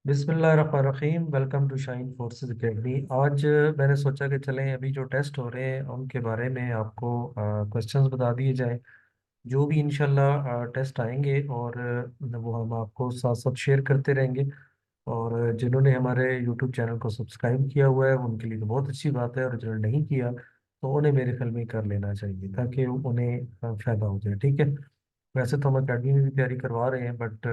बिस्मिल्लाहिर्रहमानिर्रहीम। Welcome to Shine Forces Academy. आज मैंने सोचा कि चलें अभी जो टेस्ट हो रहे हैं उनके बारे में आपको क्वेश्चंस बता दिए जाएं। जो भी इंशाल्लाह टेस्ट आएंगे और वो हम आपको साथ साथ शेयर करते रहेंगे। और जिन्होंने हमारे यूट्यूब चैनल को सब्सक्राइब किया हुआ है उनके लिए तो बहुत अच्छी बात है, और जिन्होंने नहीं किया तो उन्हें मेरे ख्याल में कर लेना चाहिए ताकि उन्हें फ़ायदा हो जाए। ठीक है। वैसे तो हम अकेडमी में भी तैयारी करवा रहे हैं, बट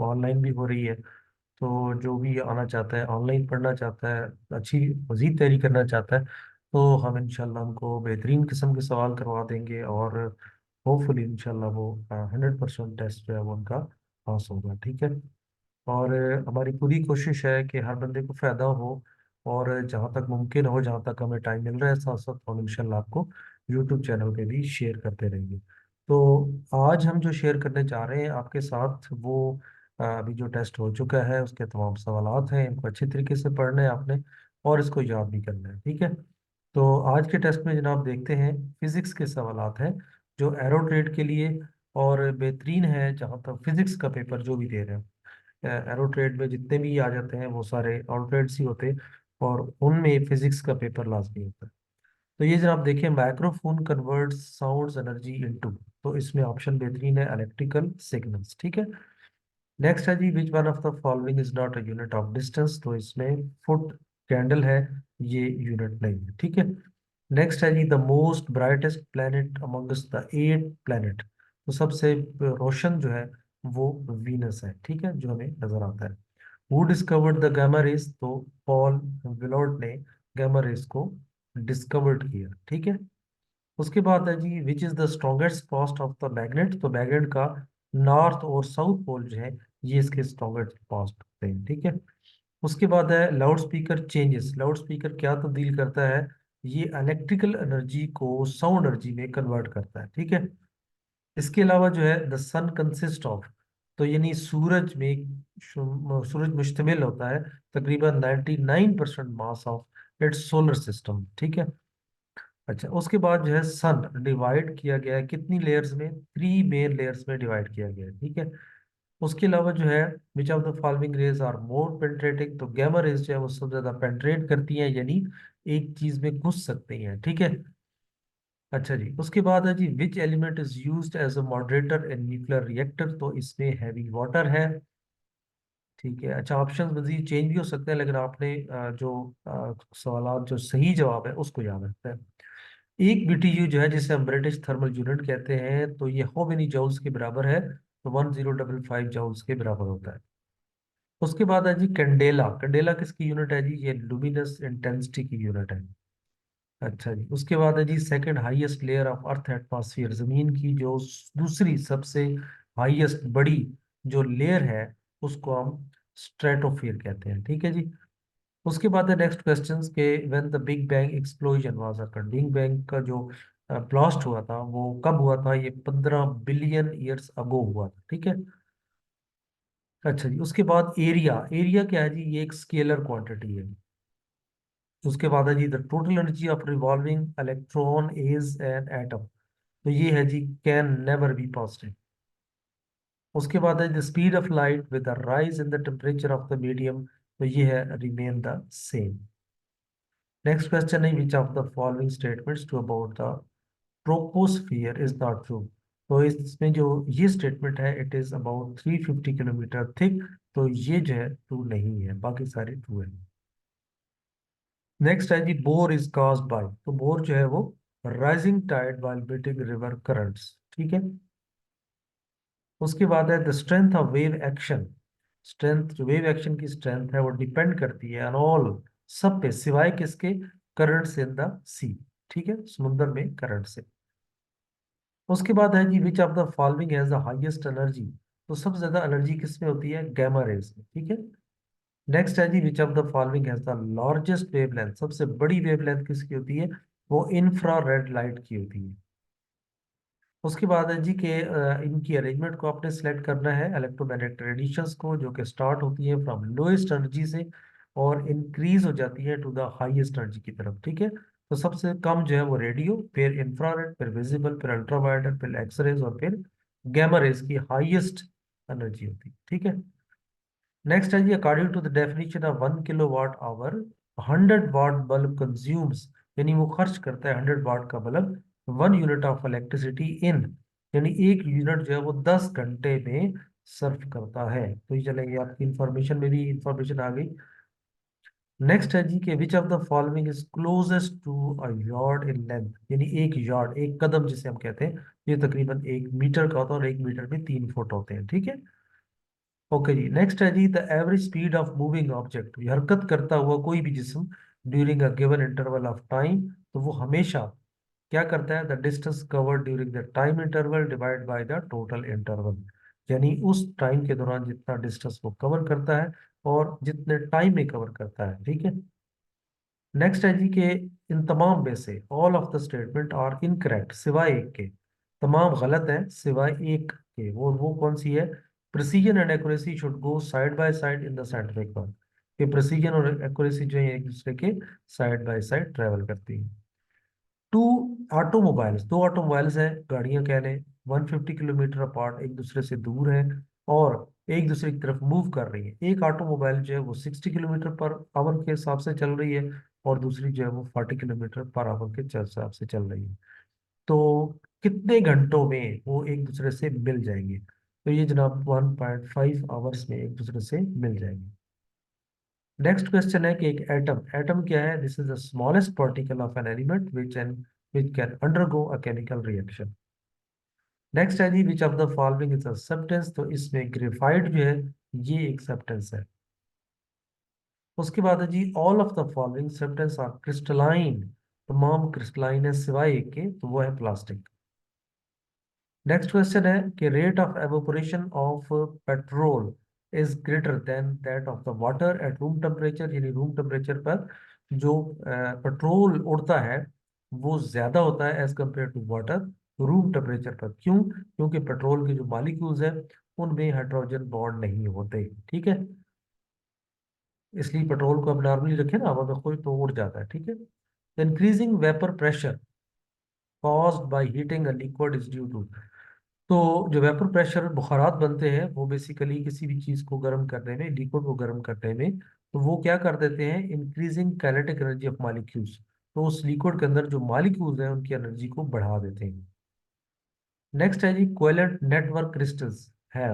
ऑनलाइन भी हो रही है। तो जो भी आना चाहता है, ऑनलाइन पढ़ना चाहता है, अच्छी मजीद तैयारी करना चाहता है, तो हम इंशाल्लाह उनको बेहतरीन किस्म के सवाल करवा देंगे। और होपफुली इंशाल्लाह वो 100% टेस्ट जो है वो उनका पास होगा। ठीक है। और हमारी पूरी कोशिश है कि हर बंदे को फ़ायदा हो, और जहाँ तक मुमकिन हो, जहाँ तक हमें टाइम मिल रहा है, साथ साथ हम इंशाल्लाह आपको यूट्यूब चैनल पे भी शेयर करते रहेंगे। तो आज हम जो शेयर करने जा रहे हैं आपके साथ वो अभी जो टेस्ट हो चुका है उसके तमाम सवालात हैं। इनको अच्छी तरीके से पढ़ना है आपने, और इसको याद भी करना है। ठीक है। तो आज के टेस्ट में जनाब देखते हैं, फिजिक्स के सवालात हैं जो एरो ट्रेड के लिए, और बेहतरीन है जहाँ तक फिजिक्स का पेपर जो भी दे रहे हैं। एरो ट्रेड में जितने भी आ जाते हैं वो सारे ऑल ट्रेड्स ही होते हैं, और उनमें फिजिक्स का पेपर लाजमी होता है। तो ये जनाब देखिए, microphone converts sounds energy into, तो इसमें ऑप्शन बेहतरीन है, इलेक्ट्रिकल सिग्नल्स। ठीक है। नेक्स्ट है जी, which one of the following is not a unit of distance, तो इसमें फुट कैंडल है, ये यूनिट नहीं है। ठीक है। नेक्स्ट है जी, the most brightest planet amongst the 8 planet, तो सबसे रोशन जो है वो वीनस है। ठीक है, जो हमें नजर आता है। Who discovered the gamma rays, तो पॉल विलोट ने गामा रेस को डिस्कवर्ड किया। ठीक है। उसके बाद है जी, which is the strongest part of the magnet, तो मैग्नेट का नॉर्थ और साउथ पोल जो है ये इसके स्ट्रॉन्गेस्ट पास्ट होते हैं। ठीक है। उसके बाद है loud speaker changes, loud speaker क्या तब्दील करता है, ये इलेक्ट्रिकल एनर्जी को साउंड एनर्जी में कन्वर्ट करता है। ठीक है। इसके अलावा जो है द सन कंसिस्ट ऑफ, तो यानी सूरज में सूरज मुश्तमिल होता है तकरीबन 99% mass of its solar system. ठीक है। अच्छा, उसके बाद जो है सन डिवाइड किया गया है कितनी लेयर्स में, 3 मेन लेयर्स में डिवाइड किया गया है। ठीक है। उसके अलावा जो है which of the following rays are more penetrating, तो गैमा रेज जो है वो सबसे ज्यादा पेंट्रेट करती हैं, यानी एक चीज में घुस सकती हैं। ठीक है। अच्छा जी, उसके बाद है जी, which element is used as a moderator in nuclear reactor, तो इसमें हैवी वाटर है। ठीक है। अच्छा, ऑप्शंस मजीद चेंज भी हो सकते हैं, लेकिन आपने जो सवाल जो सही जवाब है उसको याद रखना है। एक बीटीयू जो है जिसे हम ब्रिटिश थर्मल यूनिट कहते हैं, तो ये हाउ मेनी जूल्स के बराबर है, तो 1055 जूल्स के बराबर होता है। उसके बाद है जी कैंडेला, कैंडेला किसकी यूनिट है जी, ये लुमिनस इंटेंसिटी की यूनिट है। अच्छा जी, उसके बाद है जी second highest layer of earth atmosphere, जमीन की जो दूसरी सबसे हाईएस्ट बड़ी जो लेयर है उसको हम स्ट्रेटोस्फीयर कहते हैं। ठीक है जी। उसके बाद है नेक्स्ट क्वेश्चन के, when the big bang explosion was occurred, big bang का जो ब्लास्ट हुआ था वो कब हुआ था, ये 15 बिलियन ईयर्स अगो हुआ था। ठीक है। अच्छा जी, उसके बाद एरिया, एरिया क्या है जी, ये एक स्केलर क्वांटिटी है। उसके बाद है जी the total energy of revolving electron is an atom, तो ये है जी कैन नेवर बी पॉजिटिव। उसके बाद है the speed of light with the rise in the temperature of the medium, तो ये है remain the same. Next question है, which of the following statements to about the troposphere is not true, तो इसमें जो ये स्टेटमेंट है it is about 350 kilometre thick, तो ये जो है ट्रू नहीं है, बाकी सारे ट्रू है। नेक्स्ट है जी, बोर इज काज्ड बाय, तो बोर जो है वो rising tide while beating river currents. ठीक है। उसके बाद है the strength of wave action, strength जो वेव एक्शन की स्ट्रेंथ है वो डिपेंड करती है ऑन ऑल, सब पे सिवाय किसके, करंट्स इन द सी। ठीक है, समुद्र में करंट से। उसके बाद है जी, which of the following has the highest energy, तो सबसे ज्यादा एनर्जी किसमें होती है, गैमा रेज में। ठीक है। नेक्स्ट है जी, which of the following has the largest wavelength, सबसे बड़ी वेवलेंथ किसकी होती है, वो इंफ्रा रेड लाइट की होती है। उसके बाद है जी के इनकी अरेंजमेंट को आपने सेलेक्ट करना है, इलेक्ट्रोमैग्नेटिक रेडिएशंस को, जो कि स्टार्ट होती है फ्रॉम लोएस्ट एनर्जी से और इंक्रीज हो जाती है टू द हाईएस्ट एनर्जी की तरफ। ठीक है। तो सबसे कम जो है वो रेडियो, फिर इंफ्रारेड, फिर विजिबल, फिर अल्ट्रावायलेट, फिर एक्सरेज, और फिर गैमा रेज की हाईएस्ट एनर्जी होती है। ठीक है। नेक्स्ट है जी, according to the definition of 1 kilowatt hour, 100 watt bulb consumes, यानी वो खर्च करता है 100 वाट का bulb 1 unit of electricity in, यानी 1 यूनिट जो है वो 10 घंटे में सर्व करता है। तो ये चलेंगे, आपकी इंफॉर्मेशन में भी इंफॉर्मेशन आ गई। नेक्स्ट है जी कि which of the following is closest to a yard in length, यानी एक यार्ड, एक कदम जिसे हम कहते हैं, ये तकरीबन 1 मीटर का होता है, और 1 मीटर में 3 फुट होते हैं, ठीक है। ओके जी, नेक्स्ट है जी, the average speed of moving object, हरकत करता हुआ कोई भी जिस्म during a given interval of time, तो वो हमेशा क्या करता है, the distance covered during the time interval divide by the total interval, यानी उस टाइम के दौरान जितना डिस्टेंस वो कवर करता है और जितने टाइम में कवर करता है, ठीक है। नेक्स्ट है जी कि इन तमाम में से all of the statement are incorrect सिवाय एक के, तमाम गलत हैं सिवाय एक के, वो कौन सी है, precision and accuracy should go side by side in the scientific work, कि प्रिसीजन और एक्यूरेसी जो है एक दूसरे के साइड बाय साइड ट्रेवल करती है। टू ऑटोमोबाइल्स, दो ऑटोमोबाइल्स हैं, गाड़ियां कह लें, 150 किलोमीटर अपार्ट, एक दूसरे से दूर हैं और एक दूसरे की तरफ मूव कर रही है। एक ऑटोमोबाइल जो है वो 60 किलोमीटर पर आवर के हिसाब से चल रही है, और दूसरी जो है वो 40 किलोमीटर पर आवर के हिसाब से चल रही है। तो कितने घंटों में वो एक दूसरे से मिल जाएंगे, तो ये जनाब 1.5 आवर्स में एक दूसरे से मिल जाएंगे। नेक्स्ट क्वेश्चन है कि एक एटम, एटम क्या है, this is the smallest particle of an element which can undergo a chemical reaction. Next है जी, which of the following is a substance, तो इसमें ग्रेफाइट जो है ये एक सब्सटेंस है। उसके बाद है जी, all of the following substance are crystalline, तमाम क्रिस्टलाइन है सिवाय एक के, तो वो है प्लास्टिक। नेक्स्ट क्वेश्चन है कि rate of evaporation of petrol is greater than that of the water at room temperature, यानी रूम टेम्परेचर पर जो पेट्रोल उड़ता है वो ज्यादा होता है as compare to water room temperature पर। क्यों? क्योंकि पेट्रोल के जो मॉलिक्यूल्स हैं उनमें हाइड्रोजन बॉन्ड नहीं होते, ठीक है। इसलिए पेट्रोल को अब नॉर्मली रखें ना हवा में कोई तो उड़ जाता है, ठीक है। Increasing vapour pressure caused by heating a liquid is due to, तो जो वेपर प्रेशर बुखारात बनते हैं वो बेसिकली किसी भी चीज को गर्म करने में, लिक्विड को गर्म करने में, तो वो क्या कर देते हैं, increasing kinetic energy of molecules, तो उस लिक्विड के अंदर जो मॉलिक्यूल्स हैं उनकी एनर्जी को बढ़ा देते हैं। नेक्स्ट है जी, कोवेलेंट नेटवर्क क्रिस्टल्स है,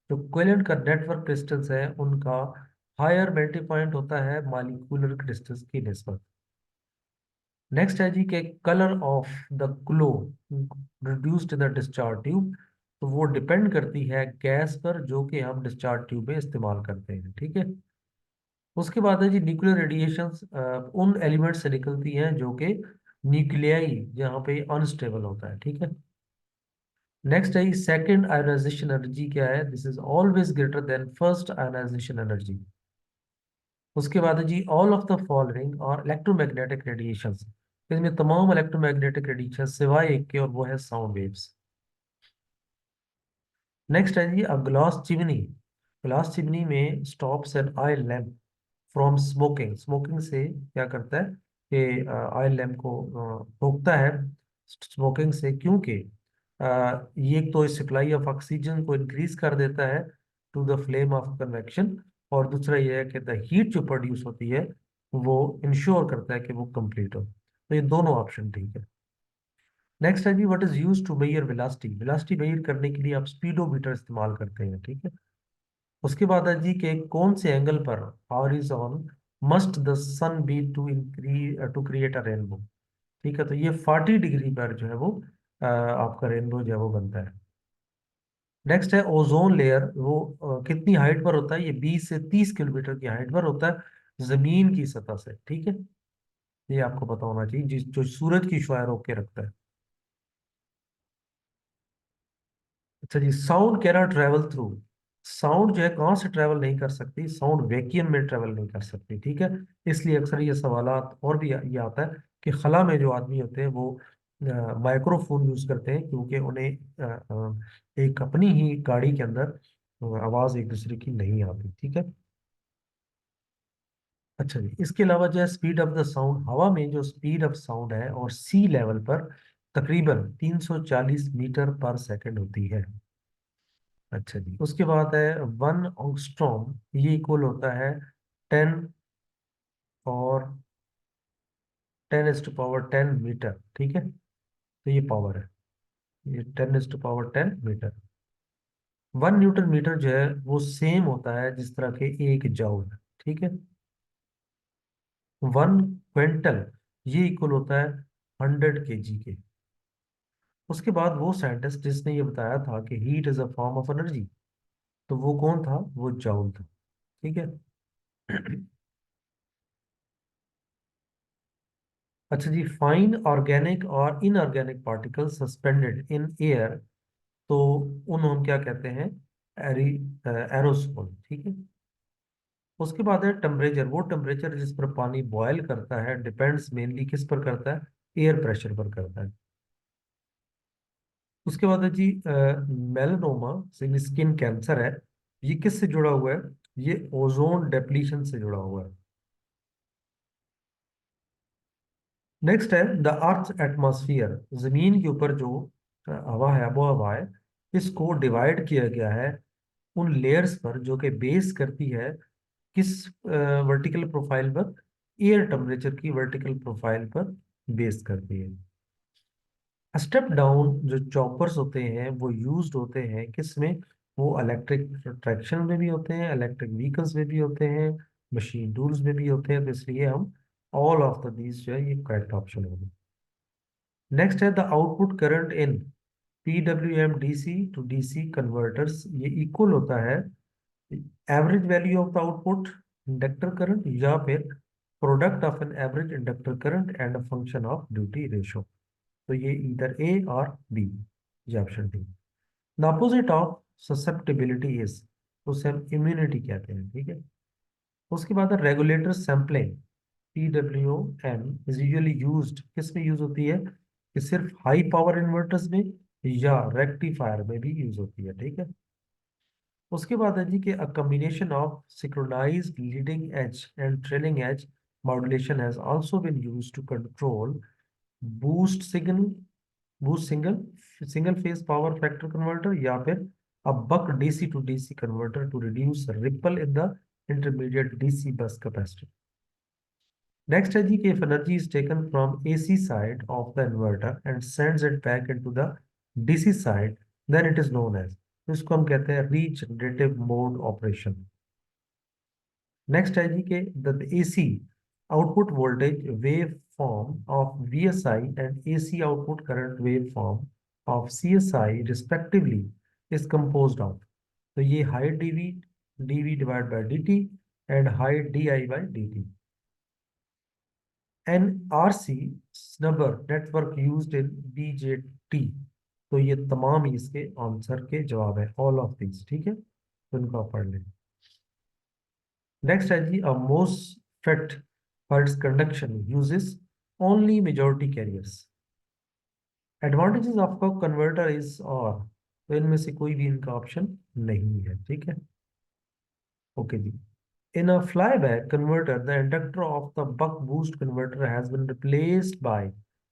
जो कोवेलेंट का नेटवर्क क्रिस्टल्स है उनका हायर मेल्टिंग पॉइंट होता है मॉलिक्यूलर क्रिस्टल्स की निस्बत। नेक्स्ट है जी के colour of the glow reduced in the discharge tube, तो वो डिपेंड करती है गैस पर जो कि हम डिस्चार्ज ट्यूब में इस्तेमाल करते हैं, ठीक है। उसके बाद है जी, न्यूक्लियर रेडिएशंस उन एलिमेंट से निकलती हैं जो कि न्यूक्लियाई जहाँ पे अनस्टेबल होता है, ठीक है। नेक्स्ट है सेकंड आयोनाइजेशन एनर्जी क्या है, this is always greater than first ionization energy. उसके बाद है जी, ऑल ऑफ द फॉलोइंग और इलेक्ट्रोमैग्नेटिक रेडिएशंस, इसमें तमाम इलेक्ट्रोमैग्नेटिक रेडिएशन सिवाय एक के, और वो है साउंड वेव्स। नेक्स्ट है जी, a glass chimney, glass chimney में stops an oil lamp from smoking, smoking से क्या करता है कि ऑयल लैम्प को रोकता है स्मोकिंग से, क्योंकि ये एक तो सप्लाई ऑफ ऑक्सीजन को इंक्रीज कर देता है to the flame of convection, और दूसरा ये है कि द हीट जो प्रोड्यूस होती है वो इंश्योर करता है कि वो कंप्लीट हो, तो ये दोनों ऑप्शन ठीक है। नेक्स्ट है जी, what is use to measure velocity, velocity measure करने के लिए आप स्पीडोमीटर इस्तेमाल करते हैं, ठीक है। उसके बाद है जी कि कौन से एंगल पर horizon must the sun be to create a rainbow, ठीक है, तो ये 40 डिग्री पर जो है वो आपका रेनबो जो है वो बनता है। नेक्स्ट है ओजोन लेयर, वो कितनी हाइट पर होता है, ये 20 से 30 किलोमीटर की हाइट पर होता है जमीन की सतह से, ठीक है। ये आपको पता होना चाहिए, जिस जो सूरज की शुआ रोक के रखता है। अच्छा जी, sound cannot travel through, sound जो है कहाँ से ट्रेवल नहीं कर सकती, साउंड वैक्यूम में ट्रेवल नहीं कर सकती, ठीक है। इसलिए अक्सर ये सवालात और भी ये आता है कि खला में जो आदमी होते हैं वो माइक्रोफोन यूज करते हैं, क्योंकि उन्हें एक अपनी ही गाड़ी के अंदर आवाज एक दूसरे की नहीं आती, ठीक है। अच्छा जी, इसके अलावा जो है स्पीड ऑफ द साउंड, हवा में जो स्पीड ऑफ साउंड है और सी लेवल पर तकरीबन 340 मीटर पर सेकंड होती है। अच्छा जी, उसके बाद है 1 एंगस्ट्रॉम, ये इक्वल होता है 10 और 10⁻10 मीटर, ठीक है। तो ये पावर है, ये 10⁻10 मीटर। 1 न्यूटन मीटर जो है वो सेम होता है जिस तरह के 1 जूल, ठीक है। 1 क्विंटल, ये इक्वल होता है 100 kg के। उसके बाद वो साइंटिस्ट जिसने ये बताया था कि heat is a form of energy, तो वो कौन था? वो जॉउल था, ठीक है। अच्छा जी, फाइन ऑर्गेनिक और inorganic particle suspended in air, तो उन्होंने क्या कहते हैं? एरी एरोसोल, ठीक है। उसके बाद है टेम्परेचर, वो टेम्परेचर जिस पर पानी बॉयल करता है डिपेंड्स मेनली किस पर करता है? एयर प्रेशर पर करता है। उसके बाद है जी मेलानोमा, स्किन कैंसर है, ये किससे जुड़ा हुआ है? ये ओजोन डेप्लीशन से जुड़ा हुआ है। नेक्स्ट है द अर्थ एटमॉस्फेयर, जमीन के ऊपर जो हवा है, आबो हवा है, इसको डिवाइड किया गया है उन लेयर्स पर जो कि बेस करती है किस वर्टिकल प्रोफाइल पर? एयर टेम्परेचर की वर्टिकल प्रोफाइल पर बेस करती है। स्टेप डाउन जो चॉपर्स होते हैं वो यूज्ड होते हैं किस में? वो इलेक्ट्रिक ट्रैक्शन में भी होते हैं, इलेक्ट्रिक व्हीकल्स में भी होते हैं, मशीन टूल्स में भी होते हैं, तो इसलिए हम ऑल ऑफ द दीज जो है ये करेक्ट ऑप्शन होगा। नेक्स्ट है the output current in PWM DC to DC converters, ये इक्वल होता है average value of the output inductor current या फिर product of an average inductor current and function of duty ratio. तो ये इधर ए और बी, ये option D. The opposite of susceptibility is, उसे हम इम्यूनिटी कहते हैं, ठीक है। उसके बाद regulator sampling, PWM is usually used, किस में यूज होती है? कि सिर्फ हाई पावर इन्वर्टर्स में या रेक्टिफायर में भी यूज होती है, ठीक है। उसके बाद है जी कि a combination of synchronized leading edge and trailing edge modulation has also been used to control boost signal, boost single single phase power factor converter, या फिर a buck DC to DC converter to reduce ripple in the intermediate DC bus capacity. Next है जी कि if energy is taken from AC side of the inverter and sends it back into the DC side, then it is known as, तो इसको हम कहते हैं regenerative mode operation। Next है जी कि the AC output voltage waveform of VSI and AC output current waveform of CSI respectively is composed of, तो ये high dV divided by dt and high DI by dt। NRC snubber network used in BJT, तो ये तमाम ही इसके answer के जवाब है, all of this, ठीक है। तो इनको आप पढ़ लें। नेक्स्ट है जी MOSFET for its conduction uses only majority carriers. Advantages of converter is और, तो इनमें से कोई भी इनका ऑप्शन नहीं है, ठीक है। ओके जी। In a flyback converter, the inductor of the buck boost converter has been replaced by,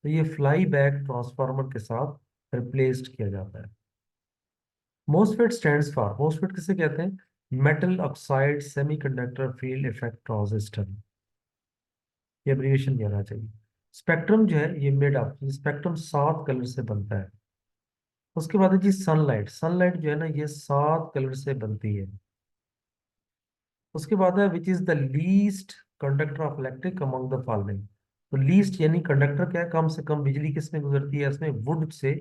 तो ये फ्लाईबैक ट्रांसफार्मर के साथ रिप्लेस्ड किया जाता है। MOSFET stands for, MOSFET किसे कहते हैं? Metal oxide semiconductor field effect transistor, ये एब्रिविएशन कहना चाहिए। स्पेक्ट्रम जो है ये मेड अप, स्पेक्ट्रम 7 कलर से बनता है। उसके बाद है जी सनलाइट, सनलाइट जो है ना ये 7 कलर से बनती है। उसके बाद है विच is the least conductor of electric among the following, तो लीस्ट यानी कंडक्टर क्या है? कम से कम बिजली किस में गुजरती है? इसमें वुड से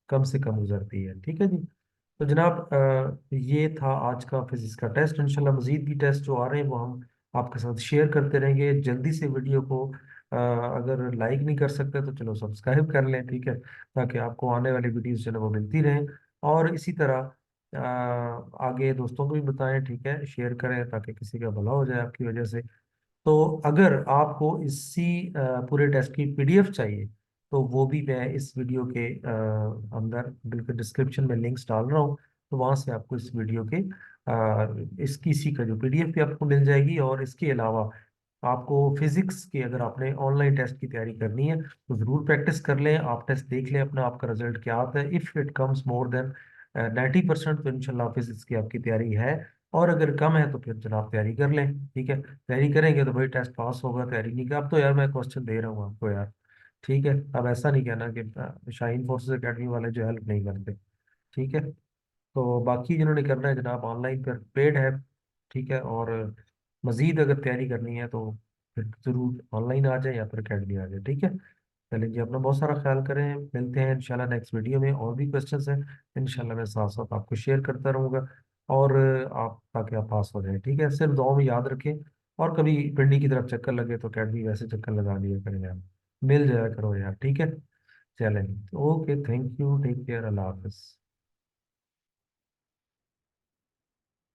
कम गुजरती है, ठीक है जी। तो जनाब ये था आज का फिजिक्स का टेस्ट। इंशाल्लाह मजीद भी टेस्ट जो आ रहे हैं वो हम आपके साथ शेयर करते रहेंगे। जल्दी से वीडियो को अगर लाइक नहीं कर सकते तो चलो सब्सक्राइब कर लें, ठीक है, ताकि आपको आने वाली वीडियोस जो है वो मिलती रहें। और इसी तरह आगे दोस्तों को भी बताएं, ठीक है, शेयर करें ताकि किसी का भला हो जाए आपकी वजह से। तो अगर आपको इसी पूरे टेस्ट की PDF चाहिए तो वो भी मैं इस वीडियो के अंदर बिल्कुल डिस्क्रिप्शन में लिंक्स डाल रहा हूँ, तो वहाँ से आपको इस वीडियो के इसकी इसी का जो PDF भी आपको मिल जाएगी। और इसके अलावा आपको फिजिक्स की अगर आपने ऑनलाइन टेस्ट की तैयारी करनी है तो ज़रूर प्रैक्टिस कर लें, आप टेस्ट देख लें अपना, आपका रिजल्ट क्या आता है। If it comes more than 90% तो इंशाल्लाह फिजिक्स की आपकी तैयारी है। और अगर कम है तो फिर जनाब तैयारी कर लें, ठीक है, तैयारी करेंगे तो भाई टेस्ट पास होगा, तैयारी नहीं कर, अब तो यार मैं क्वेश्चन दे रहा हूँ आपको यार, ठीक है। अब ऐसा नहीं कहना कि शाहीन फोर्सेस एकेडमी वाले जो हेल्प नहीं करते, ठीक है। तो बाकी जिन्होंने करना है जनाब ऑनलाइन पर पेड है, ठीक है। और मज़ीद अगर तैयारी करनी है तो फिर ज़रूर ऑनलाइन आ जाए या फिर अकेडमी आ जाए, ठीक है। चलें जी, अपना बहुत सारा ख्याल करें, मिलते हैं इंशाल्लाह नेक्स्ट वीडियो में। और भी क्वेश्चंस हैं इंशाल्लाह मैं साथ साथ आपको शेयर करता रहूँगा। और आप ताकि आप पास हो जाए, ठीक है, सिर्फ दुआ में याद रखें। और कभी पिंडी की तरफ चक्कर लगे तो अकेडमी वैसे चक्कर लगा लिया करें यार, मिल जाया करो यार, ठीक है। चलें, okay, thank you, take care, अल्लाह हाफिज़।